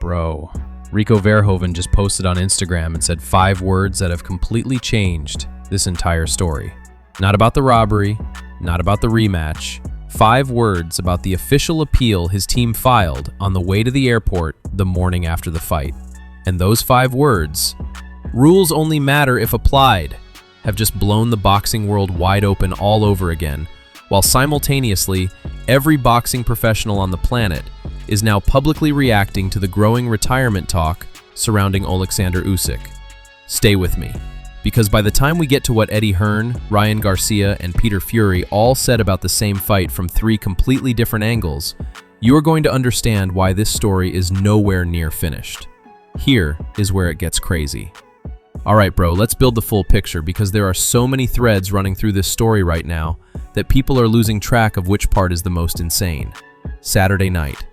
Bro, Rico Verhoeven just posted on Instagram and said 5 words that have completely changed this entire story. Not about the robbery, not about the rematch. 5 words about the official appeal his team filed on the way to the airport the morning after the fight. And those 5 words, rules only matter if applied, have just blown the boxing world wide open all over again, while simultaneously, every boxing professional on the planet is now publicly reacting to the growing retirement talk surrounding Oleksandr Usyk. Stay with me, because by the time we get to what Eddie Hearn, Ryan Garcia, and Peter Fury all said about the same fight from 3 completely different angles, you are going to understand why this story is nowhere near finished. Here is where it gets crazy. Alright bro, let's build the full picture because there are so many threads running through this story right now that people are losing track of which part is the most insane. Saturday night.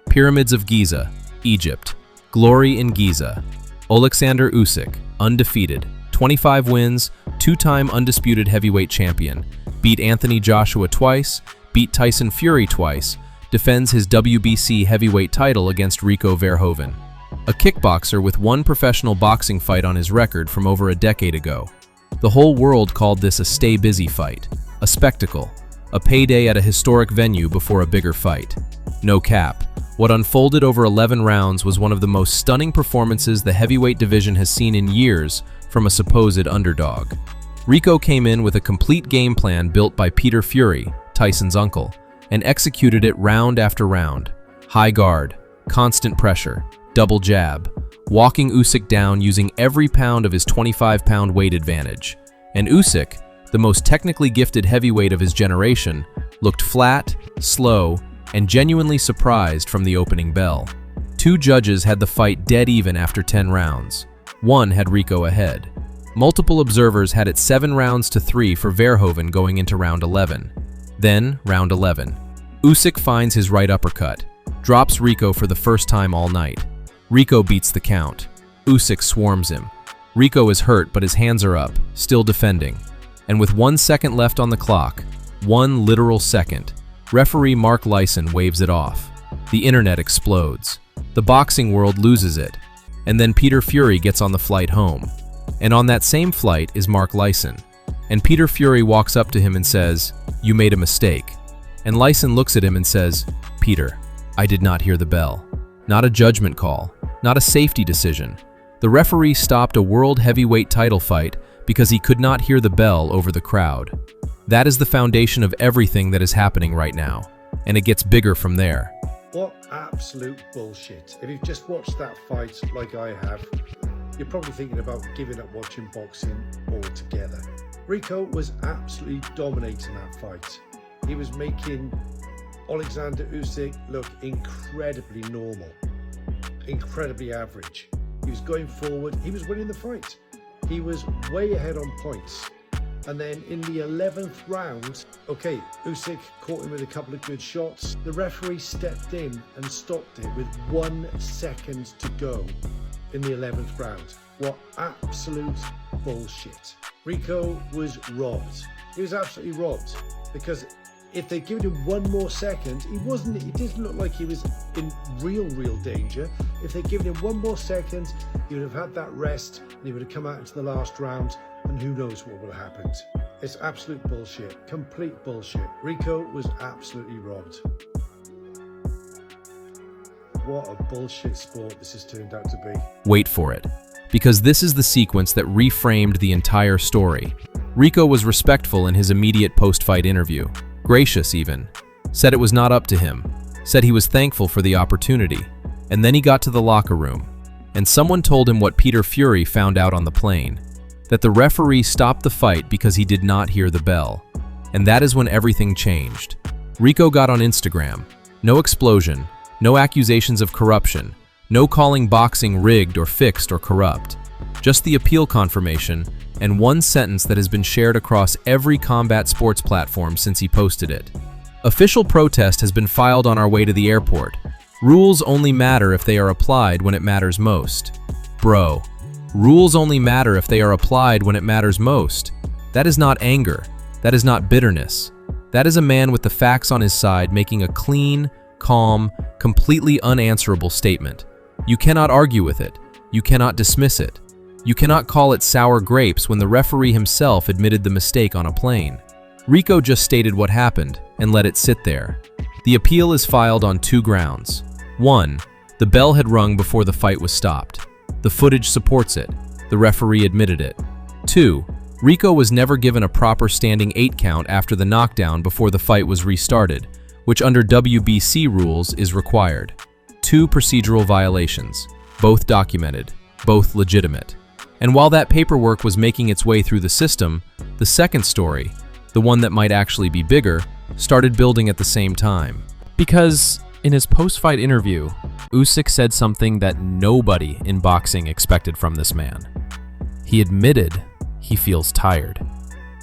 Pyramids of Giza, Egypt. Glory in Giza. Oleksandr Usyk, undefeated, 25 wins, 2-time undisputed heavyweight champion, beat Anthony Joshua twice, beat Tyson Fury twice, defends his WBC heavyweight title against Rico Verhoeven. A kickboxer with 1 professional boxing fight on his record from over a decade ago. The whole world called this a stay busy fight, a spectacle, a payday at a historic venue before a bigger fight. No cap, what unfolded over 11 rounds was one of the most stunning performances the heavyweight division has seen in years from a supposed underdog. Rico came in with a complete game plan built by Peter Fury, Tyson's uncle, and executed it round after round. High guard, constant pressure, double jab, walking Usyk down using every pound of his 25-pound weight advantage. And Usyk, the most technically gifted heavyweight of his generation, looked flat, slow, and genuinely surprised from the opening bell. 2 judges had the fight dead even after 10 rounds. 1 had Rico ahead. Multiple observers had it 7 rounds to 3 for Verhoeven going into round 11. Then, round 11. Usyk finds his right uppercut, drops Rico for the first time all night. Rico beats the count. Usyk swarms him. Rico is hurt, but his hands are up, still defending. And with 1 second left on the clock, 1 literal second, referee Mark Lyson waves it off. The internet explodes. The boxing world loses it. And then Peter Fury gets on the flight home. And on that same flight is Mark Lyson. And Peter Fury walks up to him and says, "You made a mistake." And Lyson looks at him and says, "Peter, I did not hear the bell. Not a judgment call, not a safety decision. The referee stopped a world heavyweight title fight because he could not hear the bell over the crowd." That is the foundation of everything that is happening right now, and it gets bigger from there. What absolute bullshit. If you've just watched that fight like I have, you're probably thinking about giving up watching boxing altogether. Rico was absolutely dominating that fight. He was making Oleksandr Usyk look incredibly normal, incredibly average. He was going forward, he was winning the fight. He was way ahead on points. And then in the 11th round, okay, Usyk caught him with a couple of good shots. The referee stepped in and stopped it with 1 second to go in the 11th round. What absolute bullshit. Rico was robbed. He was absolutely robbed, because if they'd given him 1 more second, it didn't look like he was in real danger. If they'd given him 1 more second, he would have had that rest and he would have come out into the last round, and who knows what would have happened. It's absolute bullshit, complete bullshit. Rico was absolutely robbed. What a bullshit sport this has turned out to be. Wait for it, because this is the sequence that reframed the entire story. Rico was respectful in his immediate post-fight interview. Gracious even. Said it was not up to him. Said he was thankful for the opportunity. And then he got to the locker room. And someone told him what Peter Fury found out on the plane. That the referee stopped the fight because he did not hear the bell. And that is when everything changed. Rico got on Instagram. No explosion. No accusations of corruption. No calling boxing rigged or fixed or corrupt. Just the appeal confirmation and 1 sentence that has been shared across every combat sports platform since he posted it. Official protest has been filed on our way to the airport. Rules only matter if they are applied when it matters most. Bro, rules only matter if they are applied when it matters most. That is not anger. That is not bitterness. That is a man with the facts on his side making a clean, calm, completely unanswerable statement. You cannot argue with it. You cannot dismiss it. You cannot call it sour grapes when the referee himself admitted the mistake on a plane. Rico just stated what happened and let it sit there. The appeal is filed on 2 grounds. 1. The bell had rung before the fight was stopped. The footage supports it. The referee admitted it. 2. Rico was never given a proper standing 8 count after the knockdown before the fight was restarted, which under WBC rules is required. 2 procedural violations, both documented, both legitimate. And while that paperwork was making its way through the system, the second story, the one that might actually be bigger, started building at the same time. Because in his post-fight interview, Usyk said something that nobody in boxing expected from this man. He admitted he feels tired.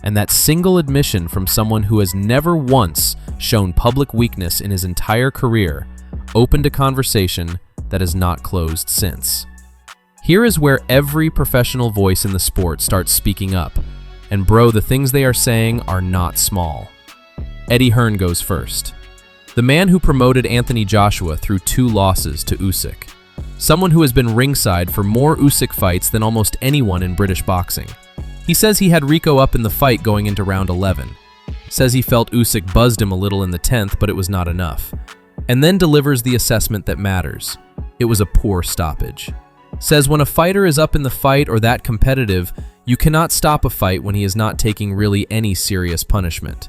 And that single admission from someone who has never once shown public weakness in his entire career opened a conversation that has not closed since. Here is where every professional voice in the sport starts speaking up. And bro, the things they are saying are not small. Eddie Hearn goes first. The man who promoted Anthony Joshua through 2 losses to Usyk. Someone who has been ringside for more Usyk fights than almost anyone in British boxing. He says he had Rico up in the fight going into round 11. Says he felt Usyk buzzed him a little in the 10th, but it was not enough. And then delivers the assessment that matters. It was a poor stoppage. Says when a fighter is up in the fight or that competitive, you cannot stop a fight when he is not taking really any serious punishment.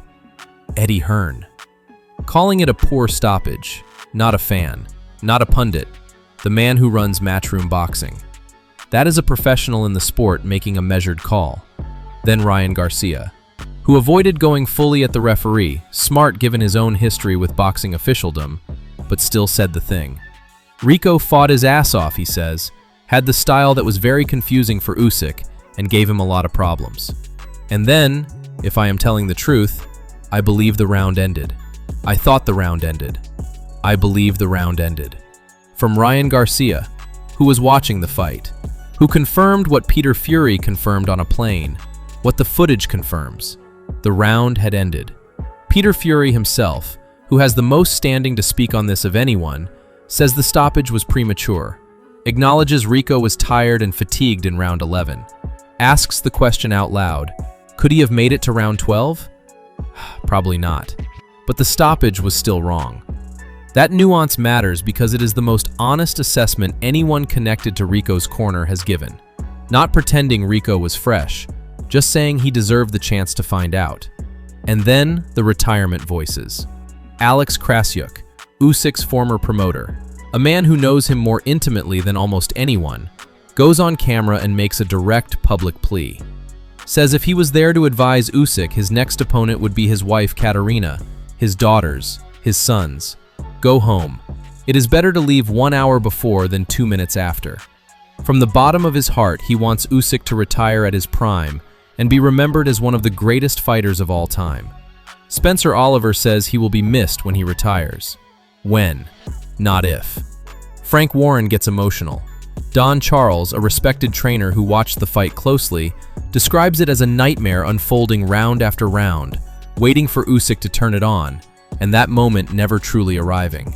Eddie Hearn. Calling it a poor stoppage. Not a fan. Not a pundit. The man who runs Matchroom Boxing. That is a professional in the sport making a measured call. Then Ryan Garcia, who avoided going fully at the referee, smart given his own history with boxing officialdom, but still said the thing. Rico fought his ass off, he says, had the style that was very confusing for Usyk and gave him a lot of problems. And then, if I am telling the truth, I believe the round ended. I thought the round ended. I believe the round ended. From Ryan Garcia, who was watching the fight, who confirmed what Peter Fury confirmed on a plane, what the footage confirms. The round had ended. Peter Fury himself, who has the most standing to speak on this of anyone, says the stoppage was premature, acknowledges Rico was tired and fatigued in round 11, asks the question out loud, could he have made it to round 12? Probably not. But the stoppage was still wrong. That nuance matters because it is the most honest assessment anyone connected to Rico's corner has given. Not pretending Rico was fresh, just saying he deserved the chance to find out. And then the retirement voices. Alex Krassyuk, Usyk's former promoter, a man who knows him more intimately than almost anyone, goes on camera and makes a direct public plea. Says if he was there to advise Usyk, his next opponent would be his wife Katerina, his daughters, his sons. Go home. It is better to leave 1 hour before than 2 minutes after. From the bottom of his heart, he wants Usyk to retire at his prime and be remembered as one of the greatest fighters of all time. Spencer Oliver says he will be missed when he retires. When, not if. Frank Warren gets emotional. Don Charles, a respected trainer who watched the fight closely, describes it as a nightmare unfolding round after round, waiting for Usyk to turn it on, and that moment never truly arriving.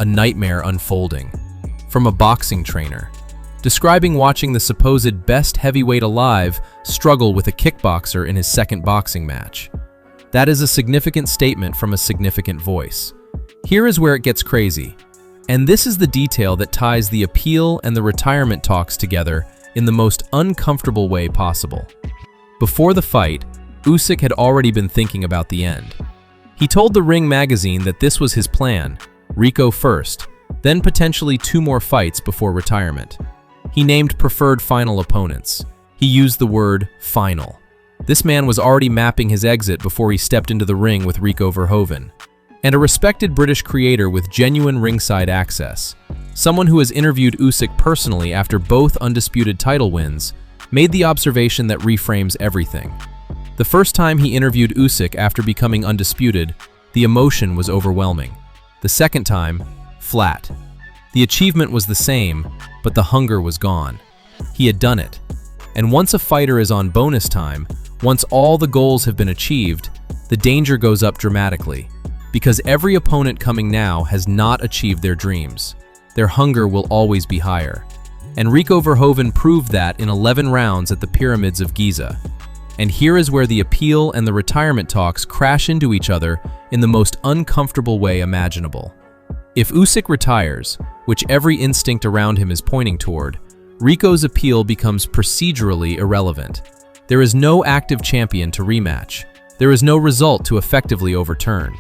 A nightmare unfolding. From a boxing trainer, describing watching the supposed best heavyweight alive struggle with a kickboxer in his second boxing match. That is a significant statement from a significant voice. Here is where it gets crazy. And this is the detail that ties the appeal and the retirement talks together in the most uncomfortable way possible. Before the fight, Usyk had already been thinking about the end. He told the Ring magazine that this was his plan, Rico first, then potentially 2 more fights before retirement. He named preferred final opponents. He used the word final. This man was already mapping his exit before he stepped into the ring with Rico Verhoeven. And a respected British creator with genuine ringside access, someone who has interviewed Usyk personally after both undisputed title wins, made the observation that reframes everything. The first time he interviewed Usyk after becoming undisputed, the emotion was overwhelming. The second time, flat. The achievement was the same, but the hunger was gone. He had done it. And once a fighter is on bonus time, once all the goals have been achieved, the danger goes up dramatically. Because every opponent coming now has not achieved their dreams. their hunger will always be higher. And Rico Verhoeven proved that in 11 rounds at the Pyramids of Giza. And here is where the appeal and the retirement talks crash into each other in the most uncomfortable way imaginable. If Usyk retires, which every instinct around him is pointing toward, Rico's appeal becomes procedurally irrelevant. There is no active champion to rematch. There is no result to effectively overturn.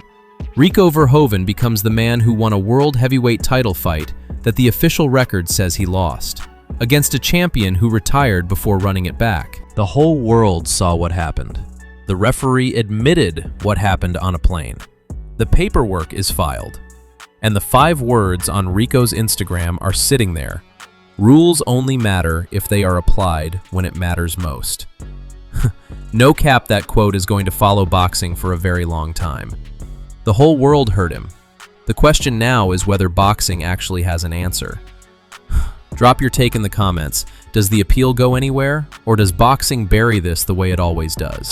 Rico Verhoeven becomes the man who won a world heavyweight title fight that the official record says he lost, against a champion who retired before running it back. The whole world saw what happened. The referee admitted what happened on a plane. The paperwork is filed. And the 5 words on Rico's Instagram are sitting there. Rules only matter if they are applied when it matters most. No cap, that quote is going to follow boxing for a very long time. The whole world heard him. The question now is whether boxing actually has an answer. Drop your take in the comments. Does the appeal go anywhere, or does boxing bury this the way it always does?